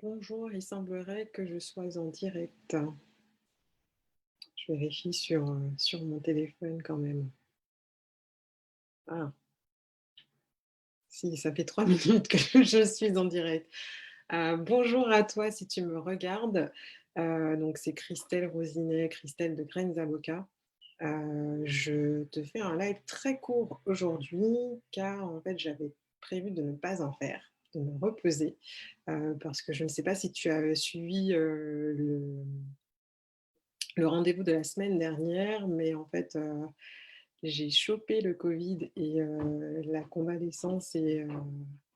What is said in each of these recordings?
Bonjour, il semblerait que je sois en direct. Je vérifie sur mon téléphone quand même. Ah, si, ça fait 3 minutes que je suis en direct. Bonjour à toi si tu me regardes. Donc c'est Christelle Rosinet, Christelle de Graines Avocat. Je te fais un live très court aujourd'hui car en fait j'avais prévu de ne pas en faire, de me reposer, parce que je ne sais pas si tu as suivi, le rendez-vous de la semaine dernière, mais en fait, j'ai chopé le covid et la convalescence et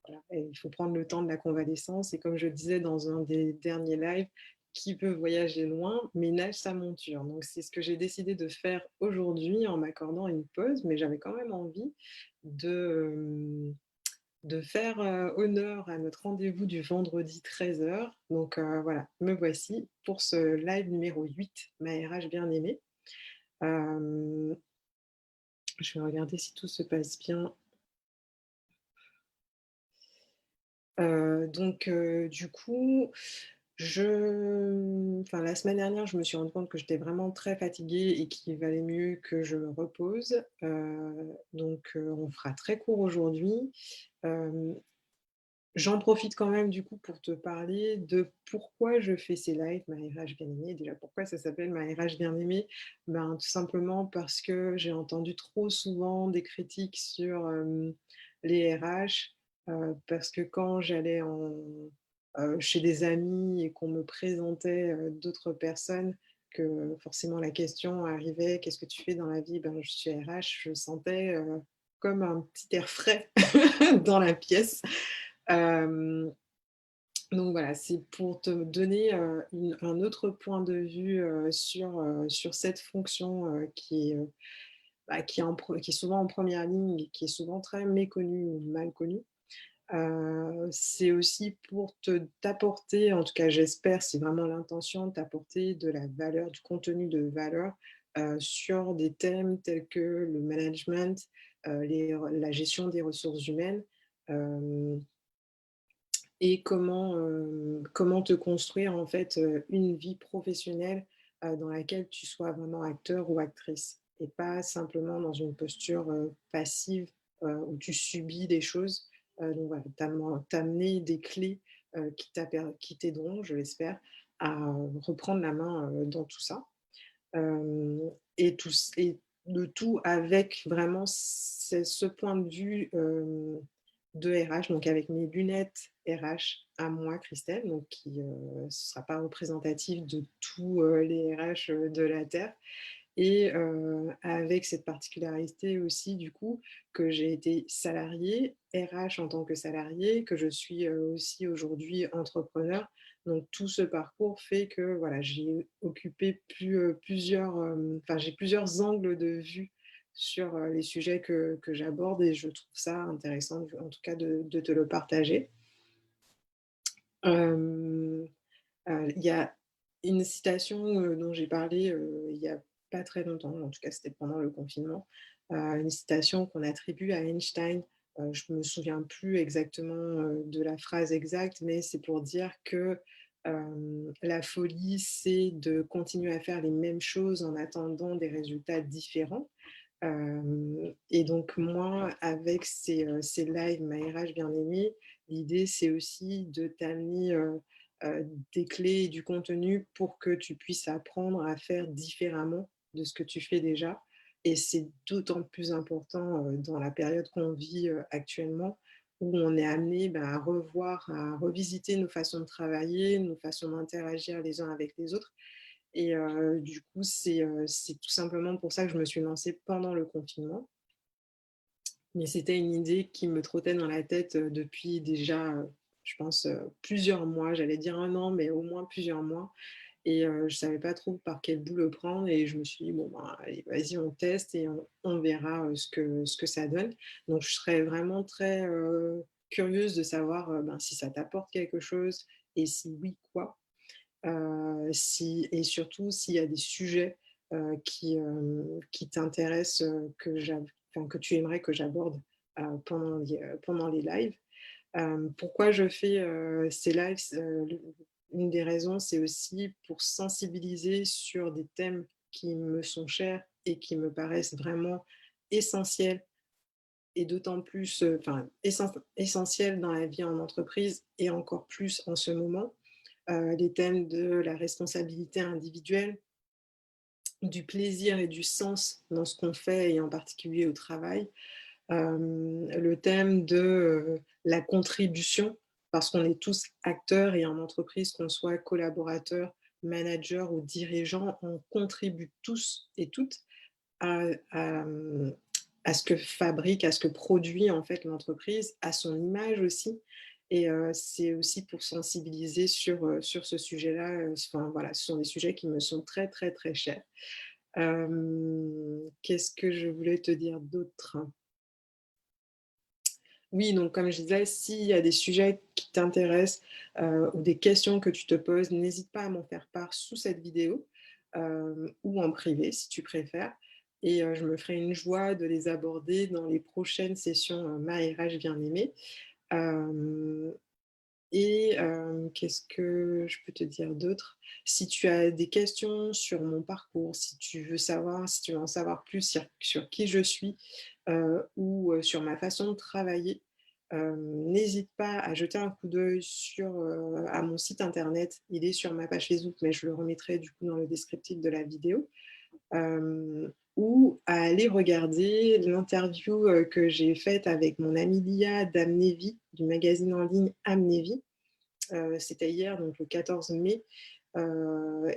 voilà, et il faut prendre le temps de la convalescence et comme je disais dans un des derniers lives: «Qui veut voyager loin, ménage sa monture». Donc c'est ce que j'ai décidé de faire aujourd'hui en m'accordant une pause, mais j'avais quand même envie de, de faire, honneur à notre rendez-vous du vendredi 13h. Donc voilà, me voici pour ce live numéro 8, ma RH bien-aimée. Hem, je vais regarder si tout se passe bien. Du coup, la semaine dernière, je me suis rendue compte que j'étais vraiment très fatiguée et qu'il valait mieux que je me repose. On fera très court aujourd'hui. Hem J'en profite quand même du coup pour te parler de pourquoi je fais ces lives, ma RH bien-aimée. Déjà, pourquoi ça s'appelle ma RH bien-aimée? Ben, tout simplement parce que j'ai entendu trop souvent des critiques sur, les RH, parce que quand j'allais chez des amis et qu'on me présentait, d'autres personnes, que forcément la question arrivait: «Qu'est-ce que tu fais dans la vie?» «Ben, je suis RH», je sentais, comme un petit air frais dans la pièce. Hem, donc voilà, c'est pour te donner, un autre point de vue, sur cette fonction, qui est souvent en première ligne et qui est souvent très méconnue ou mal connue. C'est aussi pour t'apporter, en tout cas j'espère, c'est vraiment l'intention, t'apporter de la valeur, du contenu de valeur, sur des thèmes tels que le management, la gestion des ressources humaines, hem et comment te construire en fait, une vie professionnelle, dans laquelle tu sois vraiment acteur ou actrice et pas simplement dans une posture, passive, où tu subis des choses. Donc voilà, t'amener des clés, qui t'aideront, je l'espère, à reprendre la main, dans tout ça. Hem et le tout avec vraiment ce point de vue, de RH, donc avec mes lunettes RH à moi, Christelle, donc ce sera pas représentatif de tous, les RH, de la terre et avec cette particularité aussi du coup que j'ai été salariée, RH en tant que salariée, que je suis, aussi aujourd'hui entrepreneur. Donc tout ce parcours fait que voilà, j'ai occupé j'ai plusieurs angles de vue sur, les sujets que j'aborde et je trouve ça intéressant en tout cas de te le partager. Hem il y a une citation, dont j'ai parlé, il y a pas très longtemps, en tout cas c'était pendant le confinement, une citation qu'on attribue à Einstein. Je me souviens plus exactement, de la phrase exacte, mais c'est pour dire que, la folie, c'est de continuer à faire les mêmes choses en attendant des résultats différents. Et donc moi, avec ces lives Ma RH bien-aimée, l'idée c'est aussi de t'amener, des clés et du contenu pour que tu puisses apprendre à faire différemment de ce que tu fais déjà et c'est d'autant plus important, dans la période qu'on vit, actuellement où on est amené, à revoir, à revisiter nos façons de travailler, nos façons d'interagir les uns avec les autres et du coup, c'est tout simplement pour ça que je me suis lancée pendant le confinement. Mais c'était une idée qui me trottait dans la tête, depuis déjà, je pense, plusieurs mois. J'allais dire 1 an, mais au moins plusieurs mois et je savais pas trop par quel bout le prendre et je me suis dit: «Bon, ben, allez, vas-y, on teste et on verra, ce que ça donne». Donc je serais vraiment très, curieuse de savoir, si ça t'apporte quelque chose et si oui, quoi? Si et surtout s'il y a des sujets, qui t'intéressent, que tu aimerais que j'aborde, pendant les lives. Pourquoi je fais, ces lives? Une des raisons, c'est aussi pour sensibiliser sur des thèmes qui me sont chers et qui me paraissent vraiment essentiels et d'autant plus, enfin, essentiels dans la vie en entreprise et encore plus en ce moment. Les thèmes de la responsabilité individuelle, du plaisir et du sens dans ce qu'on fait et en particulier au travail. Le thème de, la contribution, parce qu'on est tous acteurs et en entreprise, qu'on soit collaborateur, manager ou dirigeant, on contribue tous et toutes à à ce que fabrique, à ce que produit en fait l'entreprise, à son image aussi et c'est aussi pour sensibiliser sur ce sujet-là, enfin voilà, ce sont des sujets qui me sont très, très, très chers. Qu'est-ce que je voulais te dire d'autre? Oui, donc comme je disais, s'il y a des sujets qui t'intéressent, ou des questions que tu te poses, n'hésite pas à m'en faire part sous cette vidéo, ou en privé si tu préfères et je me ferai une joie de les aborder dans les prochaines sessions, Ma RH bien-aimée. Hem et qu'est-ce que je peux te dire d'autre? Si tu as des questions sur mon parcours, si tu veux en savoir plus sur qui je suis, ou sur ma façon de travailler, n'hésite pas à jeter un coup d'œil à mon site internet. Il est sur ma page Facebook, mais je le remettrai du coup dans le descriptif de la vidéo. Ou à aller regarder l'interview, que j'ai faite avec mon amie Lia d'Amnevi, du magazine en ligne Amnevi. C'était hier, donc le 14 mai,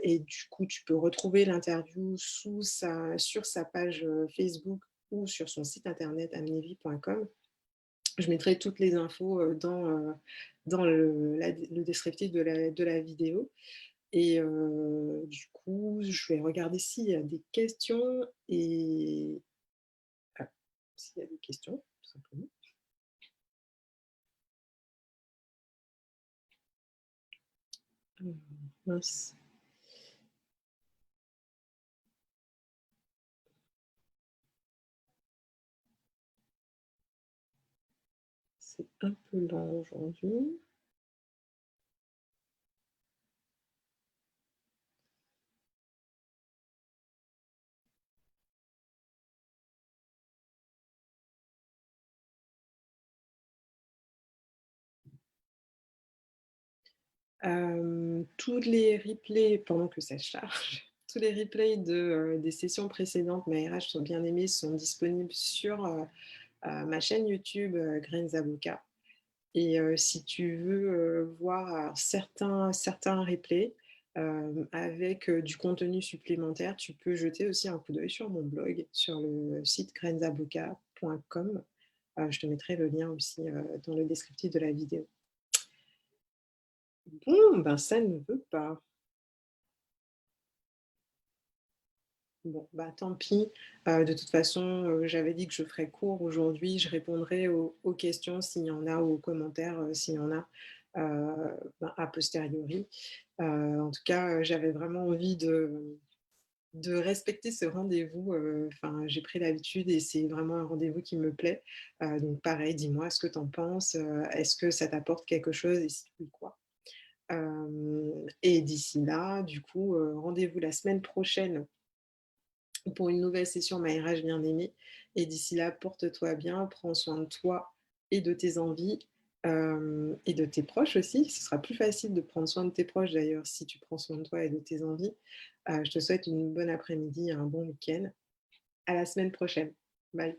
et du coup, tu peux retrouver l'interview sur sa page, Facebook ou sur son site internet amnevi.com. Je mettrai toutes les infos, dans le descriptif de la vidéo et du coup, je vais regarder s'il y a des questions et ah, s'il y a des questions, tout simplement. Mince, c'est un peu lent aujourd'hui. Tous les replays pendant que ça charge, tous les replays des sessions précédentes Ma RH sont bien aimés sont disponibles sur, ma chaîne YouTube, Graines Avocats et si tu veux, voir alors certains replays, avec, du contenu supplémentaire, tu peux jeter aussi un coup d'œil sur mon blog, sur le site grainesavocats.com. Je te mettrai le lien aussi, dans le descriptif de la vidéo. Bon, ben, ça ne veut pas. Bon, bah, tant pis. De toute façon, j'avais dit que je ferais court aujourd'hui. Je répondrai aux questions s'il y en a ou aux commentaires, s'il y en a, ben, a posteriori. En tout cas, j'avais vraiment envie de respecter ce rendez-vous, enfin, j'ai pris l'habitude et c'est vraiment un rendez-vous qui me plaît. Donc pareil, dis-moi ce que tu en penses, est-ce que ça t'apporte quelque chose et si oui, quoi? Et d'ici là, du coup, rendez-vous la semaine prochaine pour une nouvelle session Ma RH bien-aimée et d'ici là, porte-toi bien, prends soin de toi et de tes envies, et de tes proches aussi. Ce sera plus facile de prendre soin de tes proches d'ailleurs si tu prends soin de toi et de tes envies. Je te souhaite une bonne après-midi et un bon week-end. À la semaine prochaine. Bye.